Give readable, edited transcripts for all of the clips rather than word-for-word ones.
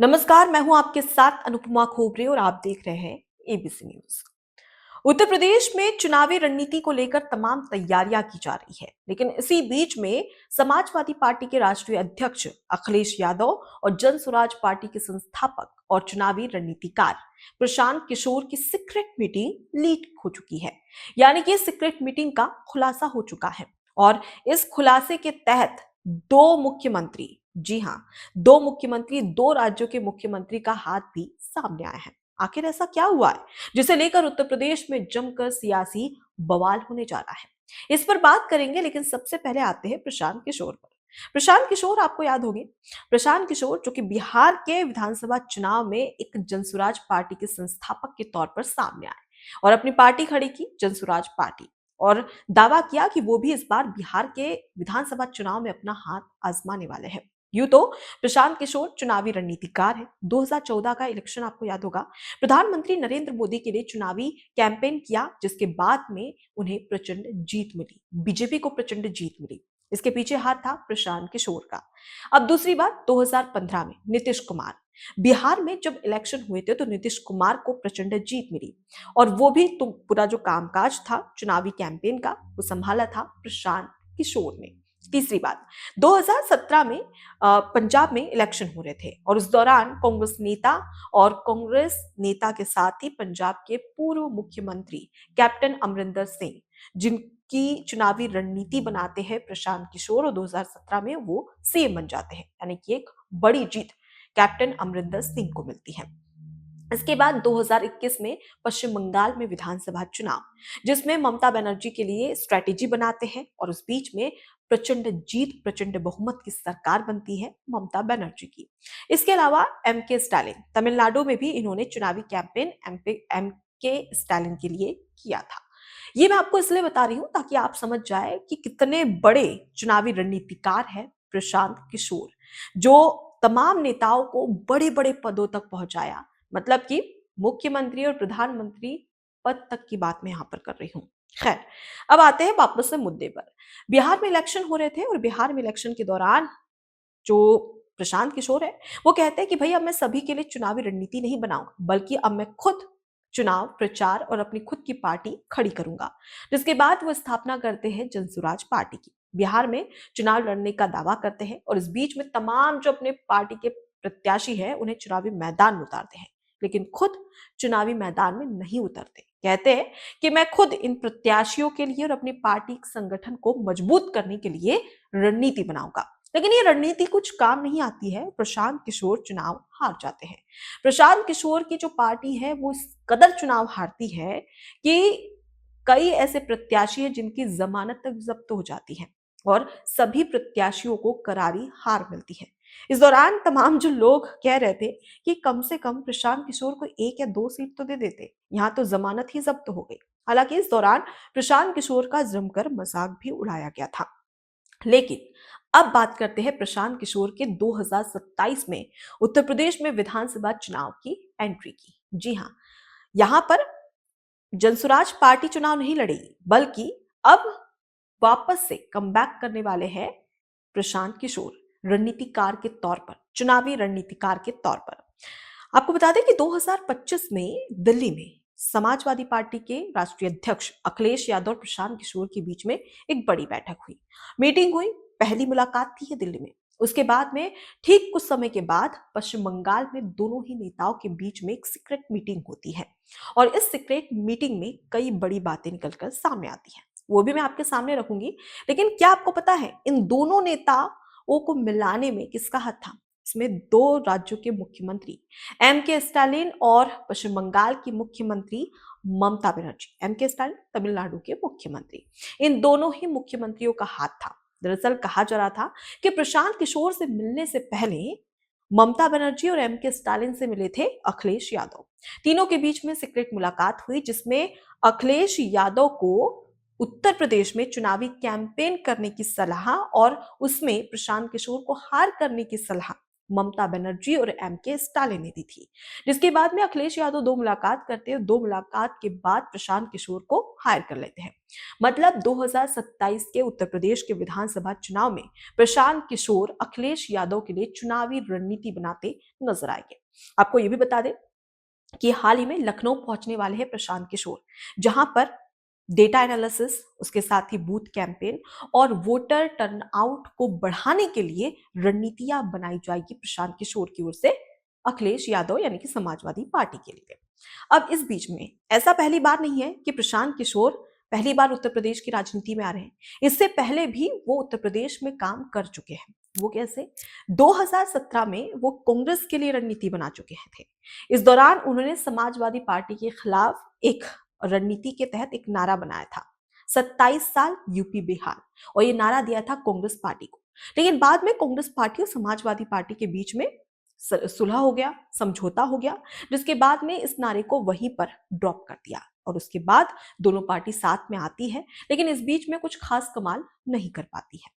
नमस्कार, मैं हूं आपके साथ अनुपमा खोबरे और आप देख रहे हैं एबीसी न्यूज। उत्तर प्रदेश में चुनावी रणनीति को लेकर तमाम तैयारियां की जा रही है, लेकिन इसी बीच में समाजवादी पार्टी के राष्ट्रीय अध्यक्ष अखिलेश यादव और जन स्वराज पार्टी के संस्थापक और चुनावी रणनीतिकार प्रशांत किशोर की सीक्रेट मीटिंग लीक हो चुकी है। यानी कि सीक्रेट मीटिंग का खुलासा हो चुका है और इस खुलासे के तहत दो मुख्यमंत्री, जी हां, दो मुख्यमंत्री, दो राज्यों के मुख्यमंत्री का हाथ भी सामने आया है। आखिर ऐसा क्या हुआ है जिसे लेकर उत्तर प्रदेश में जमकर सियासी बवाल होने जा रहा है? इस पर बात करेंगे, लेकिन सबसे पहले आते हैं प्रशांत किशोर पर। प्रशांत किशोर, आपको याद होगी, प्रशांत किशोर जो कि बिहार के विधानसभा चुनाव में एक जनसुराज पार्टी के संस्थापक के तौर पर सामने आए और अपनी पार्टी खड़ी की, जनसुराज पार्टी, और दावा किया कि वो भी इस बार बिहार के विधानसभा चुनाव में अपना हाथ आजमाने वाले हैं। यूं तो प्रशांत किशोर चुनावी रणनीतिकार है। 2014 का इलेक्शन आपको याद होगा, प्रधानमंत्री नरेंद्र मोदी के लिए चुनावी कैंपेन किया, जिसके बाद में उन्हें प्रचंड जीत मिली, बीजेपी को प्रचंड जीत मिली। इसके पीछे हाथ था प्रशांत किशोर का। अब दूसरी बात, 2015 में नीतीश कुमार, बिहार में जब इलेक्शन हुए थे तो नीतीश कुमार को प्रचंड जीत मिली और वो भी तो पूरा जो कामकाज था चुनावी कैंपेन का वो संभाला था प्रशांत किशोर ने। तीसरी बात, 2017 में पंजाब में इलेक्शन हो रहे थे और उस दौरान कांग्रेस नेता के साथ ही पंजाब के पूर्व मुख्यमंत्री कैप्टन अमरिंदर सिंह, जिनकी चुनावी रणनीति बनाते हैं प्रशांत किशोर, और 2017 में वो सीएम बन जाते हैं। यानी कि एक बड़ी जीत कैप्टन अमरिंदर सिंह को मिलती है। इसके बाद 2021 में पश्चिम बंगाल में विधानसभा चुनाव, जिसमें ममता बनर्जी के लिए स्ट्रेटेजी बनाते हैं और उस बीच में प्रचंड जीत, प्रचंड बहुमत की सरकार बनती है ममता बनर्जी की। इसके अलावा एमके स्टालिन, तमिलनाडु में भी इन्होंने चुनावी कैंपेन एमके स्टालिन के लिए किया था। ये मैं आपको इसलिए बता रही हूं ताकि आप समझ जाए कि कितने बड़े चुनावी रणनीतिकार है प्रशांत किशोर, जो तमाम नेताओं को बड़े बड़े पदों तक पहुंचाया। मतलब कि मुख्यमंत्री और प्रधानमंत्री पद तक की बात मैं यहां पर कर रही हूं। खैर, अब आते हैं वापस से मुद्दे पर। बिहार में इलेक्शन हो रहे थे और बिहार में इलेक्शन के दौरान जो प्रशांत किशोर है वो कहते हैं कि भाई अब मैं सभी के लिए चुनावी रणनीति नहीं बनाऊंगा, बल्कि अब मैं खुद चुनाव प्रचार और अपनी खुद की पार्टी खड़ी करूंगा। जिसके बाद वो स्थापना करते हैं जनसुराज पार्टी की, बिहार में चुनाव लड़ने का दावा करते हैं और इस बीच में तमाम जो अपने पार्टी के प्रत्याशी हैं उन्हें चुनावी मैदान में उतारते हैं, लेकिन खुद चुनावी मैदान में नहीं उतरते। कहते हैं कि मैं खुद इन प्रत्याशियों के लिए और अपनी पार्टी संगठन को मजबूत करने के लिए रणनीति बनाऊंगा। लेकिन ये रणनीति कुछ काम नहीं आती है, प्रशांत किशोर चुनाव हार जाते हैं। प्रशांत किशोर की जो पार्टी है वो इस कदर चुनाव हारती है कि कई ऐसे प्रत्याशी हैं जिनकी जमानत तक जब्त हो जाती है और सभी प्रत्याशियों को करारी हार मिलती है। इस दौरान तमाम जो लोग कह रहे थे कि कम से कम प्रशांत किशोर को एक या दो सीट तो दे देते, यहाँ तो जमानत ही जब्त हो गई। हालांकि इस दौरान प्रशांत किशोर का जमकर मजाक भी उड़ाया गया था। लेकिन अब बात करते हैं प्रशांत किशोर के 2027 में उत्तर प्रदेश में विधानसभा चुनाव की एंट्री की। जी हां, यहां पर जनसुराज पार्टी चुनाव नहीं लड़ेगी, बल्कि अब वापस से कमबैक करने वाले हैं प्रशांत किशोर, रणनीतिकार के तौर पर, चुनावी रणनीतिकार के तौर पर। आपको बता दें कि 2025 में दिल्ली में समाजवादी पार्टी के राष्ट्रीय अध्यक्ष अखिलेश यादव और प्रशांत किशोर के बीच में एक बड़ी बैठक हुई, मीटिंग हुई, पहली मुलाकात थी ये दिल्ली में। उसके बाद में ठीक कुछ समय के बाद पश्चिम बंगाल में दोनों ही नेताओं के बीच में एक सीक्रेट मीटिंग होती है और इस सीक्रेट मीटिंग में कई बड़ी बातें निकलकर सामने आती हैं, वो भी मैं आपके सामने रखूंगी। लेकिन क्या आपको पता है इन दोनों नेताओं को मिलाने में किसका हाथ था? इसमें दो राज्यों के मुख्यमंत्री, एमके स्टालिन और पश्चिम बंगाल की मुख्यमंत्री ममता बनर्जी, एमके स्टालिन तमिलनाडु के मुख्यमंत्री, इन दोनों ही मुख्यमंत्रियों का हाथ था। दरअसल कहा जा रहा था कि प्रशांत किशोर से मिलने से पहले ममता बनर्जी और एमके स्टालिन से मिले थे अखिलेश यादव। तीनों के बीच में सीक्रेट मुलाकात हुई, जिसमें अखिलेश यादव को उत्तर प्रदेश में चुनावी कैंपेन करने की सलाह और उसमें प्रशांत किशोर को हार करने की सलाह ममता बनर्जी और एमके स्टालिन ने दी थी, जिसके बाद में अखिलेश यादव दो मुलाकात करते हैं। दो मुलाकात के बाद प्रशांत किशोर को हायर कर लेते हैं। मतलब 2027 के उत्तर प्रदेश के विधानसभा चुनाव में प्रशांत किशोर अखिलेश यादव के लिए चुनावी रणनीति बनाते नजर आएंगे। आपको ये भी बता दें कि हाल ही में लखनऊ पहुंचने वाले हैं प्रशांत किशोर, जहां पर डेटा एनालिसिस, उसके साथ ही बूथ कैंपेन और वोटर टर्नआउट को बढ़ाने के लिए रणनीतियां बनाई जाएगी प्रशांत किशोर की ओर से अखिलेश यादव यानी कि समाजवादी पार्टी के लिए। अब इस बीच में ऐसा पहली बार नहीं है कि प्रशांत किशोर पहली बार उत्तर प्रदेश की राजनीति में आ रहे हैं। इससे पहले भी वो उत्तर प्रदेश में काम कर चुके हैं। वो कैसे? 2017 में वो कांग्रेस के लिए रणनीति बना चुके हैं थे। इस दौरान उन्होंने समाजवादी पार्टी के खिलाफ एक रणनीति के तहत एक नारा बनाया था, 27 साल यूपी बिहार, और ये नारा दिया था कांग्रेस पार्टी को। लेकिन बाद में कांग्रेस पार्टी और समाजवादी पार्टी के बीच में सुलह हो गया, समझौता हो गया, जिसके बाद में इस नारे को वहीं पर ड्रॉप कर दिया और उसके बाद दोनों पार्टी साथ में आती है, लेकिन इस बीच में कुछ खास कमाल नहीं कर पाती है।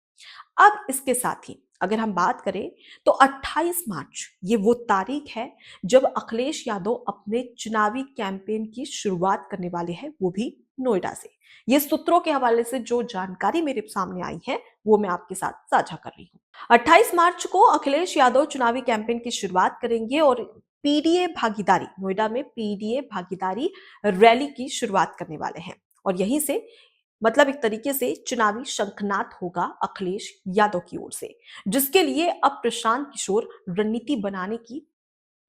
अब इसके साथ ही अगर हम बात करें तो 28 मार्च ये वो तारीख है जब अखिलेश यादव अपने चुनावी कैंपेन की शुरुआत करने वाले हैं, वो भी नोएडा से। ये सूत्रों के हवाले से जो जानकारी मेरे सामने आई है वो मैं आपके साथ साझा कर रही हूँ। 28 मार्च को अखिलेश यादव चुनावी कैंपेन की शुरुआत करेंगे और पीडीए भागीदारी, नोएडा में पीडीए भागीदारी रैली की शुरुआत करने वाले हैं और यहीं से मतलब एक तरीके से चुनावी शंखनाद होगा अखिलेश यादव की ओर से, जिसके लिए अब प्रशांत किशोर रणनीति बनाने की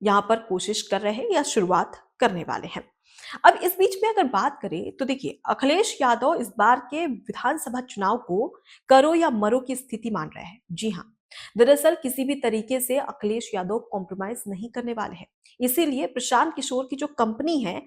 यहां पर कोशिश कर रहे हैं या शुरुआत करने वाले हैं। अब इस बीच में अगर बात करें तो देखिए, अखिलेश यादव इस बार के विधानसभा चुनाव को करो या मरो की स्थिति मान रहे हैं। जी हाँ, दरअसल किसी भी तरीके से अखिलेश यादव कॉम्प्रोमाइज नहीं करने वाले हैं। इसीलिए प्रशांत किशोर की जो कंपनी है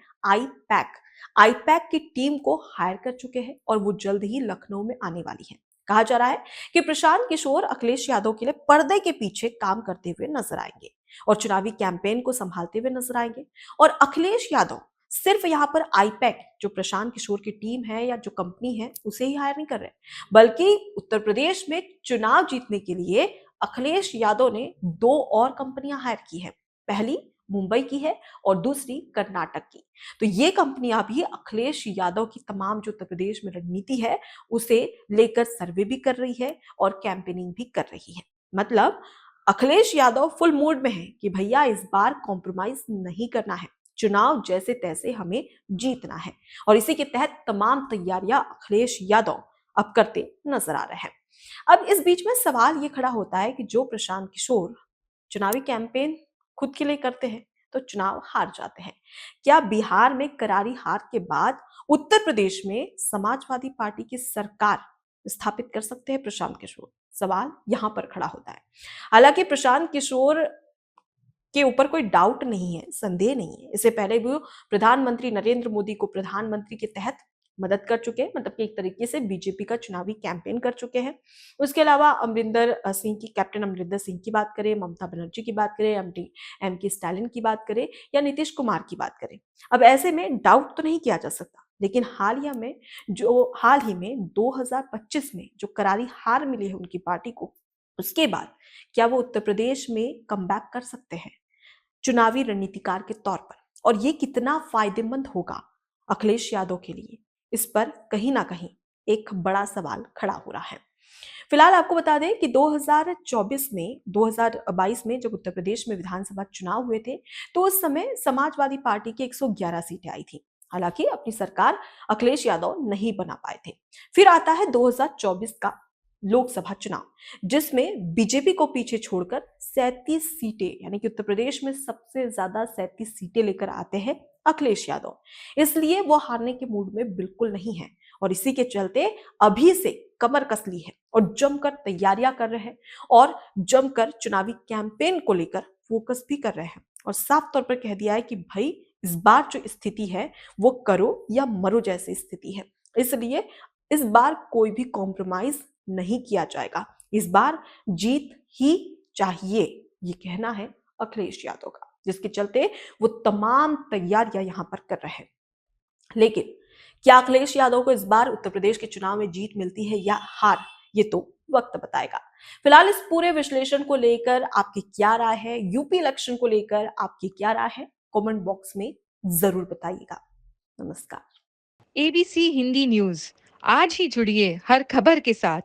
आईपैक की टीम को हायर कर चुके हैं और वो जल्द ही लखनऊ में आने वाली है। कहा जा रहा है कि प्रशांत किशोर अखिलेश यादव के लिए पर्दे के पीछे काम करते हुए नजर आएंगे और चुनावी कैंपेन को संभालते हुए नजर आएंगे। और अखिलेश यादव सिर्फ यहाँ पर आईपैक जो प्रशांत किशोर की टीम है या जो कंपनी है उसे ही हायर नहीं कर रहे, बल्कि उत्तर प्रदेश में चुनाव जीतने के लिए अखिलेश यादव ने दो और कंपनियां हायर की है। पहली मुंबई की है और दूसरी कर्नाटक की। तो ये कंपनियां भी अखिलेश यादव की तमाम जो उत्तर प्रदेश में रणनीति है उसे लेकर सर्वे भी कर रही है और कैंपेनिंग भी कर रही है। मतलब अखिलेश यादव फुल मूड में है कि भैया इस बार कॉम्प्रोमाइज नहीं करना है, चुनाव जैसे तैसे हमें जीतना है और इसी के तहत तमाम तैयारियां अखिलेश यादव अब करते नजर आ रहे हैं। अब इस बीच में सवाल ये खड़ा होता है कि जो प्रशांत किशोर चुनावी कैंपेन खुद के लिए करते हैं तो चुनाव हार जाते हैं, क्या बिहार में करारी हार के बाद उत्तर प्रदेश में समाजवादी पार्टी की सरकार स्थापित कर सकते हैं प्रशांत किशोर? सवाल यहां पर खड़ा होता है। हालांकि प्रशांत किशोर के ऊपर कोई डाउट नहीं है, संदेह नहीं है। इससे पहले भी वो प्रधानमंत्री नरेंद्र मोदी को प्रधानमंत्री के तहत मदद कर चुके हैं, मतलब कि एक तरीके से बीजेपी का चुनावी कैंपेन कर चुके हैं। उसके अलावा अमरिंदर सिंह की, कैप्टन अमरिंदर सिंह की बात करें, ममता बनर्जी की बात करें, एम के स्टालिन की बात करें या नीतीश कुमार की बात करें, अब ऐसे में डाउट तो नहीं किया जा सकता। लेकिन हाल ही में 2025 में जो करारी हार मिली है उनकी पार्टी को, उसके बाद क्या वो उत्तर प्रदेश में कमबैक कर सकते हैं चुनावी रणनीतिकार के तौर पर? और ये कितना फायदेमंद होगा अखिलेश यादव के लिए, इस पर कहीं ना कहीं एक बड़ा सवाल खड़ा हो रहा है। फिलहाल आपको बता दें कि 2022 में जब उत्तर प्रदेश में विधानसभा चुनाव हुए थे तो उस समय समाजवादी पार्टी की 111 सीटें आई थी। हालांकि अपनी सरकार अखिलेश यादव नहीं बना पाए थे। फिर आता है 2024 का लोकसभा चुनाव, जिसमें बीजेपी को पीछे छोड़कर 37 सीटें, यानी कि उत्तर प्रदेश में सबसे ज्यादा 37 सीटें लेकर आते हैं अखिलेश यादव। इसलिए वो हारने के मूड में बिल्कुल नहीं है और इसी के चलते अभी से कमर कस ली है और जमकर तैयारियां कर रहे हैं और जमकर चुनावी कैंपेन को लेकर फोकस भी कर रहे हैं और साफ तौर पर कह दिया है कि भाई इस बार जो स्थिति है वो करो या मरो जैसी स्थिति है। इसलिए इस बार कोई भी कॉम्प्रोमाइज नहीं किया जाएगा, इस बार जीत ही चाहिए, ये कहना है अखिलेश यादव का, जिसके चलते वो तमाम तैयारियां यहां पर कर रहे हैं। लेकिन क्या अखिलेश यादव को इस बार उत्तर प्रदेश के चुनाव में जीत मिलती है या हार, ये तो वक्त बताएगा। फिलहाल इस पूरे विश्लेषण को लेकर आपकी क्या राय है, यूपी इलेक्शन को लेकर आपकी क्या राय है, कमेंट बॉक्स में जरूर बताइएगा। नमस्कार। एबीसी हिंदी न्यूज़ आज ही जुड़िए हर खबर के साथ।